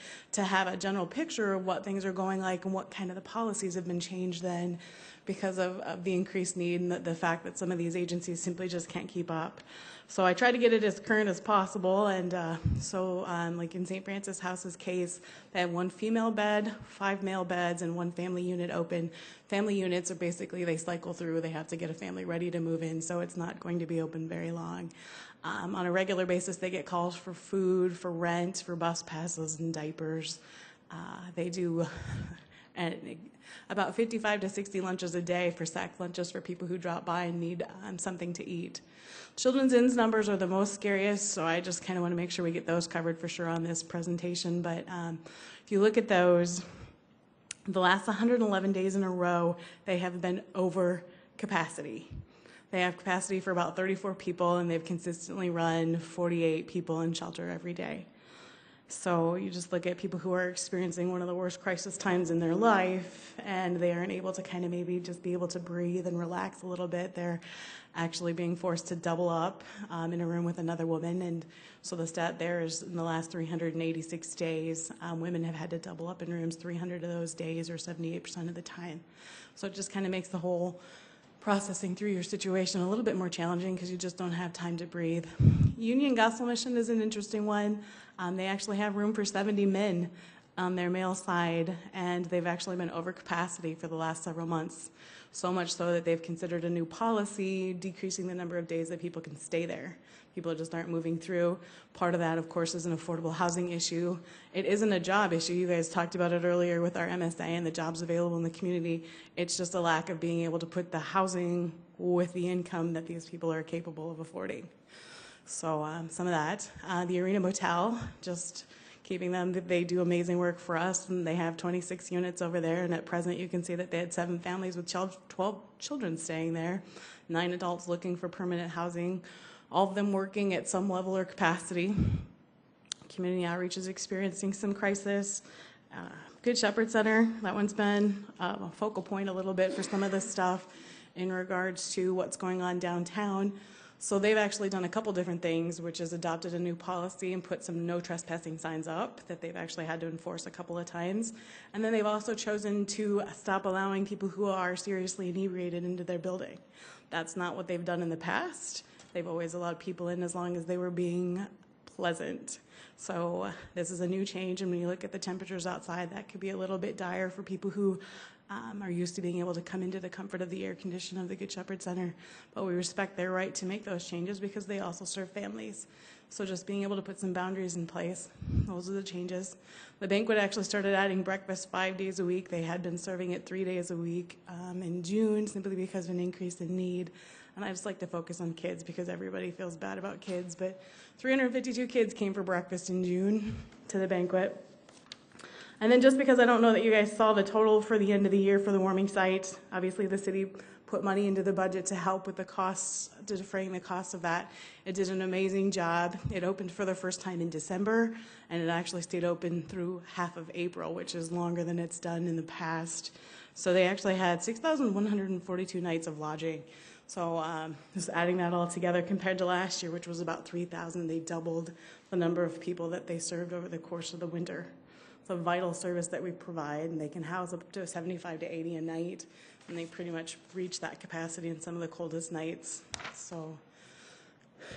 have a general picture of what things are going like and what kind of the policies have been changed then because of the increased need and the fact that some of these agencies simply just can't keep up. So I try to get it as current as possible, and like in St. Francis House's case, they have 1 female bed, 5 male beds, and 1 family unit open. Family units are basically, they cycle through, they have to get a family ready to move in, so it's not going to be open very long. On a regular basis, they get calls for food, for rent, for bus passes and diapers. They do about 55 to 60 lunches a day for sack lunches for people who drop by and need something to eat. Children's Inn's numbers are the most scariest, so I just kind of want to make sure we get those covered for sure on this presentation. But if you look at those, the last 111 days in a row, they have been over capacity. They have capacity for about 34 people, and they've consistently run 48 people in shelter every day. So you just look at people who are experiencing one of the worst crisis times in their life, and they aren't able to kind of maybe just be able to breathe and relax a little bit. They're actually being forced to double up in a room with another woman. And so the stat there is in the last 386 days, women have had to double up in rooms 300 of those days, or 78% of the time. So it just kind of makes the whole processing through your situation a little bit more challenging because you just don't have time to breathe. Union Gospel Mission is an interesting one. They actually have room for 70 men on their male side, and they've actually been over capacity for the last several months, so much so that they've considered a new policy decreasing the number of days that people can stay there. People just aren't moving through. Part of that, of course, is an affordable housing issue. It isn't a job issue. You guys talked about it earlier with our MSA and the jobs available in the community. It's just a lack of being able to put the housing with the income that these people are capable of affording. So some of that. The Arena Motel, just keeping them, they do amazing work for us, and they have 26 units over there, and at present you can see that they had 7 families with 12 children staying there, 9 adults looking for permanent housing, all of them working at some level or capacity. Community outreach is experiencing some crisis. Good Shepherd Center, that one's been a focal point a little bit for some of this stuff in regards to what's going on downtown. So they've actually done a couple different things, which is adopted a new policy and put some no trespassing signs up that they've actually had to enforce a couple of times. And then they've also chosen to stop allowing people who are seriously inebriated into their building. That's not what they've done in the past. They've always allowed people in as long as they were being pleasant. So this is a new change, and when you look at the temperatures outside, that could be a little bit dire for people who are used to being able to come into the comfort of the air condition of the Good Shepherd Center. But we respect their right to make those changes because they also serve families. So just being able to put some boundaries in place, those are the changes. The banquet actually started adding breakfast 5 days a week. They had been serving it 3 days a week in June simply because of an increase in need. And I just like to focus on kids because everybody feels bad about kids. But 352 kids came for breakfast in June to the banquet. And then just because I don't know that you guys saw the total for the end of the year for the warming site, obviously the city put money into the budget to help with the costs, to defraying the costs of that. It did an amazing job. It opened for the first time in December, and it actually stayed open through half of April, which is longer than it's done in the past. So they actually had 6,142 nights of lodging. So just adding that all together compared to last year, which was about 3,000, they doubled the number of people that they served over the course of the winter. It's a vital service that we provide, and they can house up to 75 to 80 a night, and they pretty much reach that capacity in some of the coldest nights. So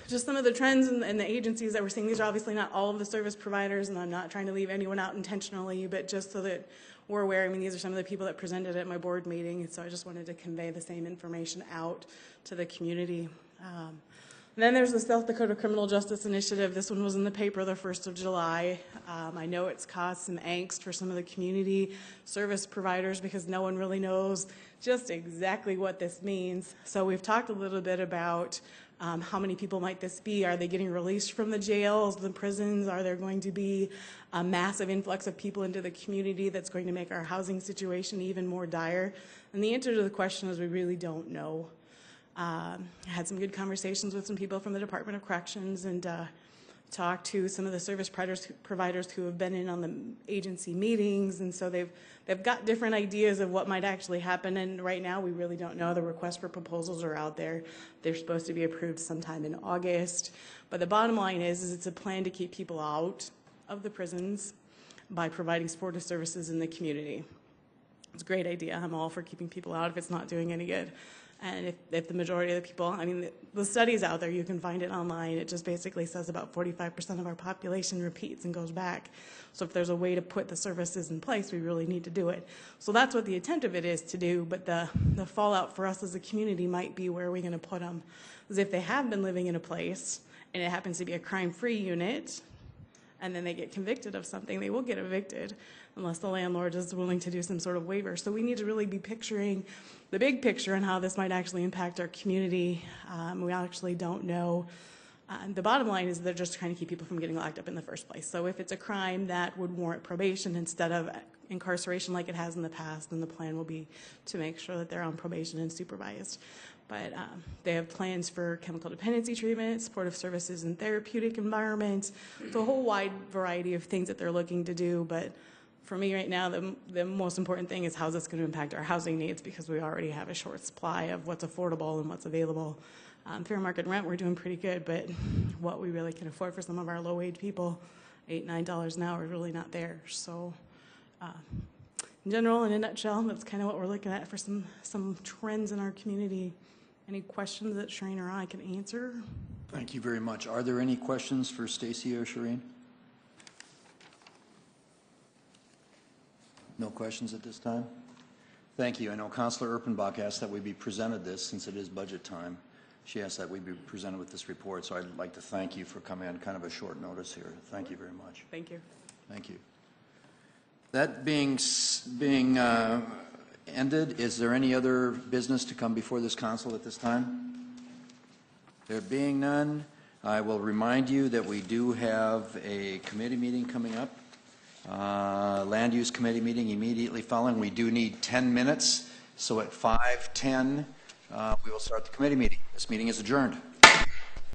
just some of the trends and the agencies that we're seeing. These are obviously not all of the service providers, and I'm not trying to leave anyone out intentionally, but just so that we're aware. I mean, these are some of the people that presented at my board meeting, and so I just wanted to convey the same information out to the community. And then there's the South Dakota Criminal Justice Initiative. This one was in the paper the 1st of July. I know it's caused some angst for some of the community service providers because no one really knows just exactly what this means. So we've talked a little bit about how many people might this be? Are they getting released from the jails, the prisons? Are there going to be a massive influx of people into the community that's going to make our housing situation even more dire? And the answer to the question is we really don't know. I had some good conversations with some people from the Department of Corrections and talked to some of the service providers who have been in on the agency meetings, and so they've got different ideas of what might actually happen, and right now we really don't know. The requests for proposals are out there. They're supposed to be approved sometime in August, but the bottom line is it's a plan to keep people out of the prisons by providing supportive services in the community. It's a great idea. I'm all for keeping people out if it's not doing any good. And if the majority of the people, I mean, the study's out there, you can find it online. It just basically says about 45% of our population repeats and goes back. So if there's a way to put the services in place, we really need to do it. So that's what the intent of it is to do, but the fallout for us as a community might be where are we going to put them. Because if they have been living in a place and it happens to be a crime-free unit, and then they get convicted of something, they will get evicted unless the landlord is willing to do some sort of waiver. So we need to really be picturing the big picture and how this might actually impact our community. We actually don't know. The bottom line is they're just trying to keep people from getting locked up in the first place. So if it's a crime that would warrant probation instead of incarceration like it has in the past, then the plan will be to make sure that they're on probation and supervised. But they have plans for chemical dependency treatment, supportive services and therapeutic environments. So a whole wide variety of things that they're looking to do. But for me right now, the most important thing is how is this going to impact our housing needs, because we already have a short supply of what's affordable and what's available. Fair market rent, we're doing pretty good, but what we really can afford for some of our low-wage people, $8, $9 an hour, is really not there. So in general, in a nutshell, that's kind of what we're looking at for some trends in our community. Any questions that Shireen or I can answer? Thank you very much. Are there any questions for Stacy or Shireen? No questions at this time? Thank you. I know Councilor Erpenbach asked that we be presented this since it is budget time. She asked that we be presented with this report, so I'd like to thank you for coming on kind of a short notice here. Thank you very much. Thank you. Thank you. That being ended, is there any other business to come before this council at this time? There being none, I will remind you that we do have a committee meeting coming up. Land use committee meeting immediately following. We do need 10 minutes, so at 5:10 we will start the committee meeting. This meeting is adjourned.